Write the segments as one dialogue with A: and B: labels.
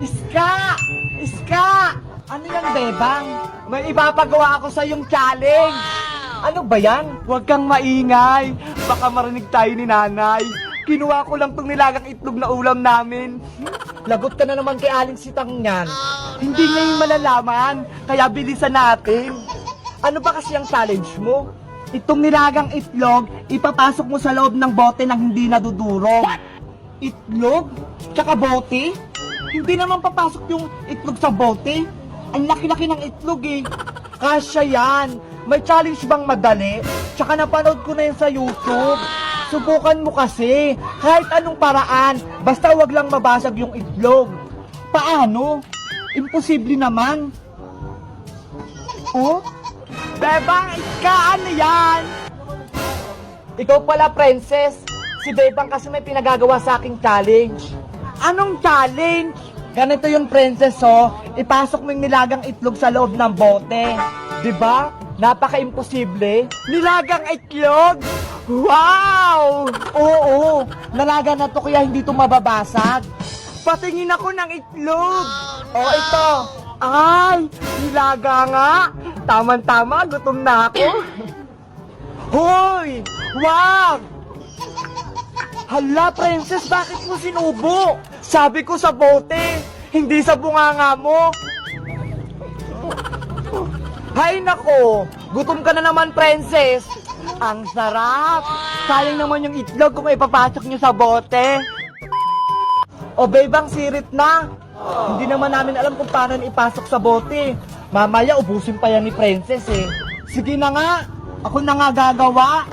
A: Iska! Iska! Ano yan, Bebang? May ipapagawa ako sa yung challenge. Ano ba yan? Huwag kang maingay. Baka marinig tayo ni nanay. Kinuha ko lang tong nilagang itlog na ulam namin. Lagot ka na naman kay Aling Sitang yan. Hindi ngayon malalaman, kaya bilisan natin. Ano ba kasi ang challenge mo? Itong nilagang itlog, ipapasok mo sa loob ng bote nang hindi nadudurog. Itlog? Tsaka bote? Hindi naman papasok yung itlog sa bote. Ang laki-laki ng itlog eh. Kasya yan. May challenge bang madali? Tsaka napanood ko na yun sa YouTube. Subukan mo kasi. Kahit anong paraan. Basta wag lang mabasag yung itlog. Paano? Imposible naman. Oh? Bebang, ika, ano yan? Ikaw pala, princess. Si Bebang kasi may pinagagawa sa aking challenge. Anong challenge? Ganito yung princess, oh. Ipasok mo yung nilagang itlog sa loob ng bote. Diba? Napaka-imposible. Nilagang itlog? Wow! Oo, nalaga na to kaya hindi to mababasag. Patingin ako ng itlog. Oh, ito. Ay, nilaga nga. Tama-tama, gutom na ako. Hoy! Wag! Hala, princess, bakit mo sinubo? Sabi ko sa bote, hindi sa bunganga mo. Hay nako, gutom ka na naman, princess. Ang sarap. Sayang naman yung itlog kung ipapasok nyo sa bote. O, Bebang, sirit na. Hindi naman namin alam kung paano ipasok sa bote. Mamaya, ubusin pa yan ni princess eh. Sige na nga, ako na nga gagawa.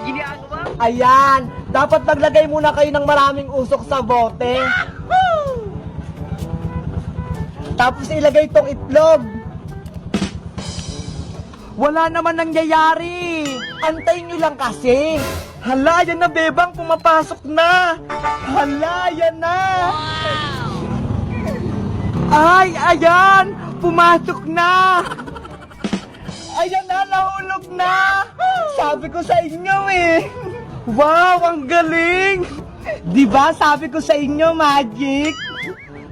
A: Ginagawa? Ayan, dapat maglagay muna kayo ng maraming usok sa bote. Tapos ilagay itong itlog. Wala naman nangyayari. Antayin nyo lang kasi. Hala, yan na, Bebang, pumapasok na. Hala, yan na. Ay, ayan, pumasok na. Ayan na, nahulog na. Sabi ko sa inyo eh. Wow, ang galing. Diba, sabi ko sa inyo, magic.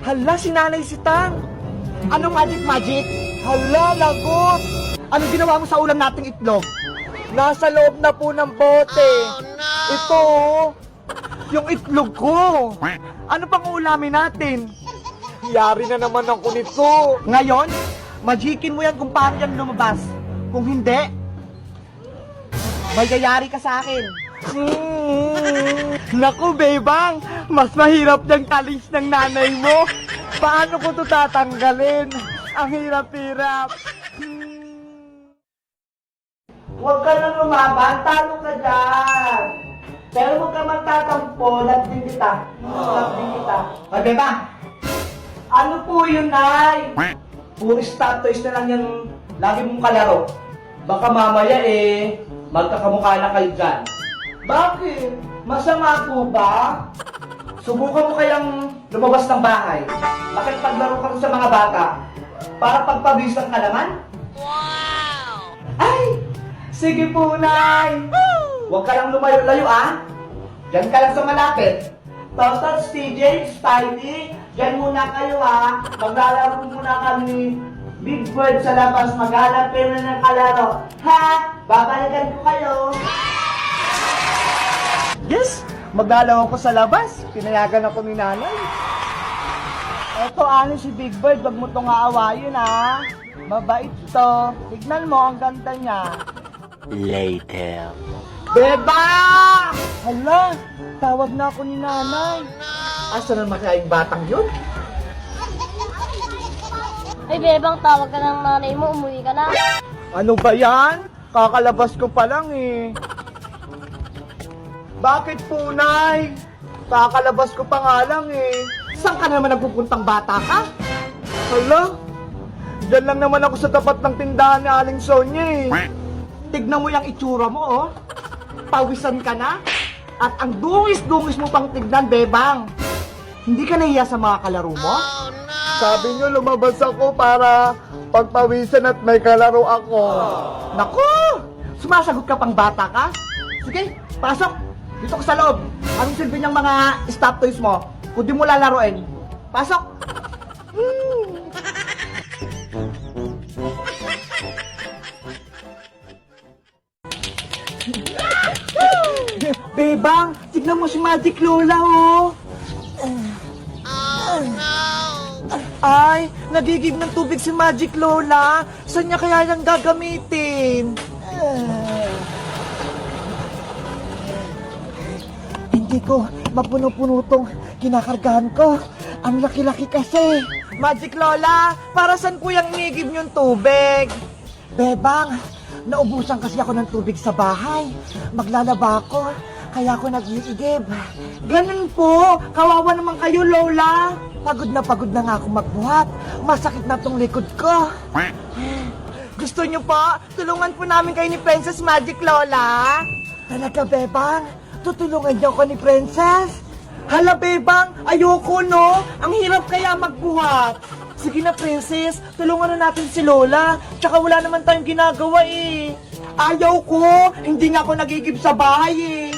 A: Hala, si Nanay Sitang. Anong magic? Hala, lagot. Anong ginawa mo sa ulam nating itlog? Nasa loob na po ng bote. Oh, no! Ito, yung itlog ko. Ano pang ulamin natin? Yari na naman ako nito. Ngayon, magicin mo yan kung paano yan lumabas. Kung hindi, magyayari ka sa akin. Naku, Bebang, mas mahirap yung talis ng nanay mo. Paano ko ito tatanggalin? Ang hirap-hirap. Huwag ka nang lumaban, talo ka dyan. Pero huwag ka magtatampo, lagding kita. Lagding kita. Ay, Bebang, ano po yun, Nay? Puro stop toys na lang yung lagi mong kalaro. Baka mamaya magkakamukha na kayo dyan. Bakit? Masama po ba? Subukan mo kayang lumabas ng bahay. Bakit paglaro ka sa mga bata? Para pagpabisan ka naman? Wow! Ay! Sige po, Nay! Huwag ka lang lumayo-layo, ah! Diyan ka lang sa malapit. Totots, TJ, Spidey, diyan muna kayo, ha! Maglalaro muna kami Big Bird sa labas. Maghanap kayo na ng kalaro. Ha? Babalikan ko kayo. Yes! Maglalaro ko sa labas. Pinayagan ako ni nanay. Eto, ano si Big Bird, wag mo itong aawayin, ha? Mabait to. Tignan mo, ang ganda niya.
B: Later.
A: Beba! Hala, tawag na ako ni nanay. Asa naman kaya yung batang yun?
C: Ay, Bebang, tawag ka ng nanay mo, umuwi ka na.
A: Ano ba yan? Kakalabas ko pa lang eh. Bakit po, Nay? Kakalabas ko pa nga lang eh. Saan ka naman nagpupuntang bata ka? Hala, dyan lang naman ako sa tapat ng tindahan ni Aling Sonia eh. Tignan mo yung itsura mo, oh. Pawisan ka na. At ang dungis-dungis mo pang tignan, Bebang. Hindi ka nahiya sa mga kalaro mo? Oh, no! Sabi nyo, lumabas ako para pagpawisan at may kalaro ako. Naku! Sumasagot ka pang bata ka? Sige, pasok. Dito ka sa loob. Anong silbi niyang mga stop toys mo? Kung di mo lalaroin. Pasok! Bebang, tignan mo si Magic Lola, oh. Ay, nagigib ng tubig si Magic Lola. Saan niya kaya yung gagamitin? Hindi ko mapuno-puno tong kinakargahan ko. Ang laki-laki kasi. Magic Lola, para saan ko yung ngigib yung tubig? Bebang, naubusan kasi ako ng tubig sa bahay. Maglalaba ako, kaya ako nag-iigib. Ganun po, kawawa naman kayo, Lola. Pagod na nga ako magbuhat. Masakit na tong likod ko. Gusto nyo po, tulungan po namin kayo ni Princess Magic Lola? Talaga, Bebang? Tutulungan niyo ako ni Princess? Hala, Bebang, ayoko, no? Ang hirap kaya magbuhat. Sige na, Princess, tulungan na natin si Lola. Tsaka wala naman tayong ginagawa, eh. Ayaw ko, hindi nga ako nagigib sa bahay, eh.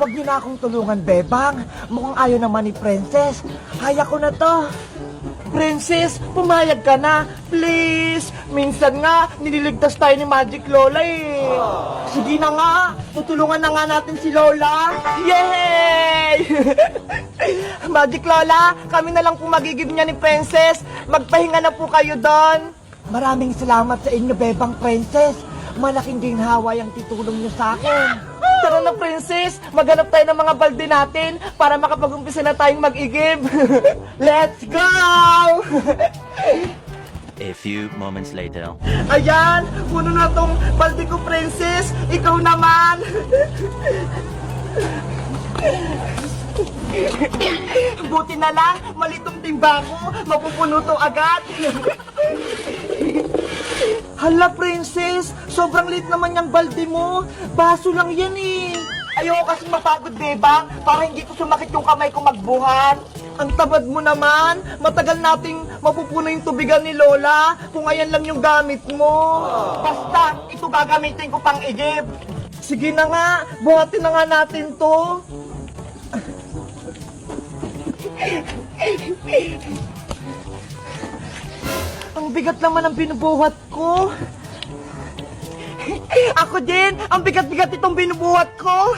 A: Huwag niyo na akong tulungan, Bebang. Mukhang ayaw naman ni Princess. Kaya ko na to. Princess, pumayag ka na. Please. Minsan nga, nililigtas tayo ni Magic Lola eh. Sige na nga, tutulungan na nga natin si Lola. Yay! Magic Lola, kami na lang po magigib niya ni Princess. Magpahinga na po kayo doon. Maraming salamat sa inyo, Bebang Princess. Malaking ginhawa yung titulong niyo sa akin. Tara na, Princess. Maghanap tayo ng mga balde natin para makapag-umpisa na tayong mag-igib. Let's go!
B: A few moments later.
A: Ayan, puno na tong balde ko, Princess. Ikaw naman. Buti na lang, malitong timba ko. Mapupuno to agad. Hala, Princess, sobrang lit naman yung balde mo. Baso lang yan eh. Ayoko kasi mapagod, Bebang, para hindi ko sumakit yung kamay ko magbuhat. Ang tamad mo naman. Matagal nating mapupuno yung tubigan ni Lola kung ayan lang yung gamit mo. Basta, ito gagamitin ko pang igib. Sige na nga, buhatin na nga natin to. Ang bigat naman ang binubuhat ko. Ako din, ang bigat-bigat itong binubuhat ko.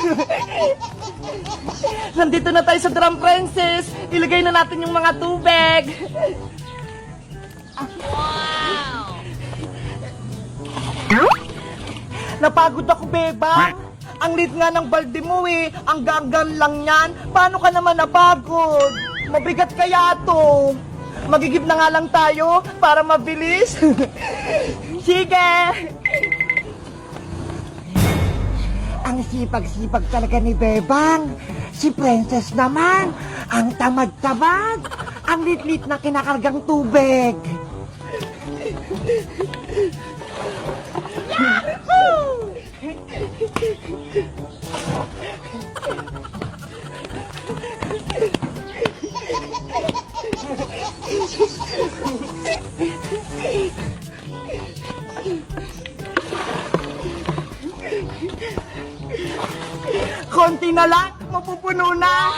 A: Nandito na tayo sa drum, Princess. Ilagay na natin yung mga tubig. Wow! Napagod ako, Bebang. Ang lit nga ng balde mo eh. Ang ganggan lang yan. Paano ka naman napagod? Mabigat kaya to. Magigib na nga lang tayo para mabilis. Sige! Ang sipag-sipag talaga ni Bebang. Si Princess naman, ang tamad-tamad. Ang lit-lit na kinakargang tubig. Yahoo! Konti na lang, mapupuno na.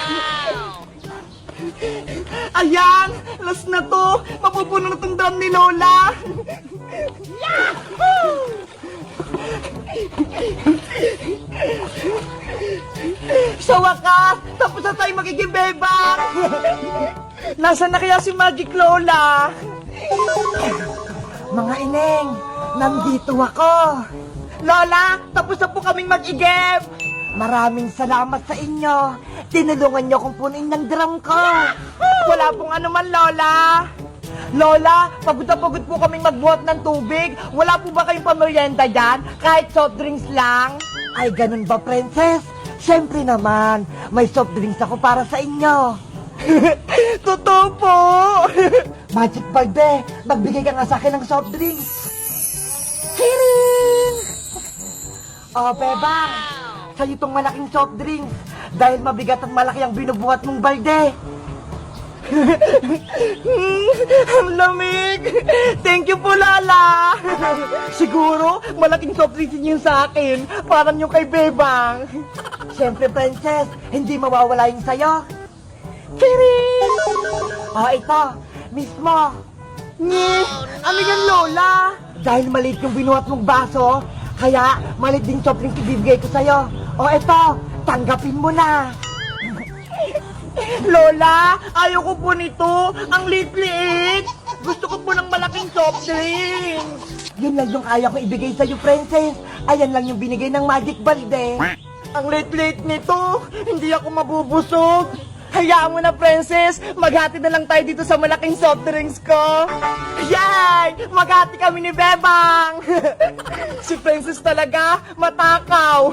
A: Ayan, last na to. Mapupuno na tong drum ni Lola. Yahoo! Sa wakas, tapos na tayo magiging Bebang. Nasaan na kaya si Magic Lola? Mga ineng, nandito ako. Lola, tapos na po kaming mag-igib. Maraming salamat sa inyo. Tinulungan niyo akong punin ng drum ko. Wala pong anuman, Lola. Lola, pagod na pagod po kaming magbuhat ng tubig. Wala po ba kayong pamerienda dyan? Kahit soft drinks lang? Ay, ganun ba, Princess? Siyempre naman, may soft drinks ako para sa inyo. Totoo po. Magic Balde, magbigay ka nga sa akin ng soft drinks. Hiring! Oh, Bebang, sa'yo itong malaking soft drinks dahil mabigat at malaki ang binubuhat mong balde. Ang lamig! Thank you po, Lala! Siguro, malaking soft drinks yun sa akin. Parang yung kay Bebang. Siyempre, Princess, hindi mawawala yung sayo. Chiring! Oh, ito. mismo. Ni, ano yan, Lola? Dahil maliit yung binuhat mong baso, kaya maliit din soft drinks ibibigay ko sa'yo. O eto, tanggapin mo na. Lola, ayoko po nito. Ang liit-liit. Gusto ko po ng malaking soft drinks. Yun lang yung kaya ko ibigay sa'yo, princess. Ayan lang yung binigay ng Magic Balde. Ang liit-liit nito. Hindi ako mabubusog. Hayaan mo na, princess. Maghati na lang tayo dito sa malaking soft drinks ko. Yay! Maghati kami ni Bebang. Si princess talaga, matakaw.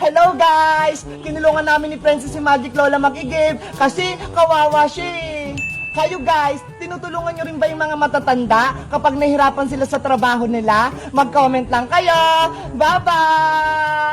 A: Hello guys! Kinulungan namin ni Princess si Magic Lola mag-igib kasi kawawa siya eh. Kayo guys, tinutulungan nyo rin ba yung mga matatanda kapag nahihirapan sila sa trabaho nila? Mag-comment lang kayo! Bye-bye!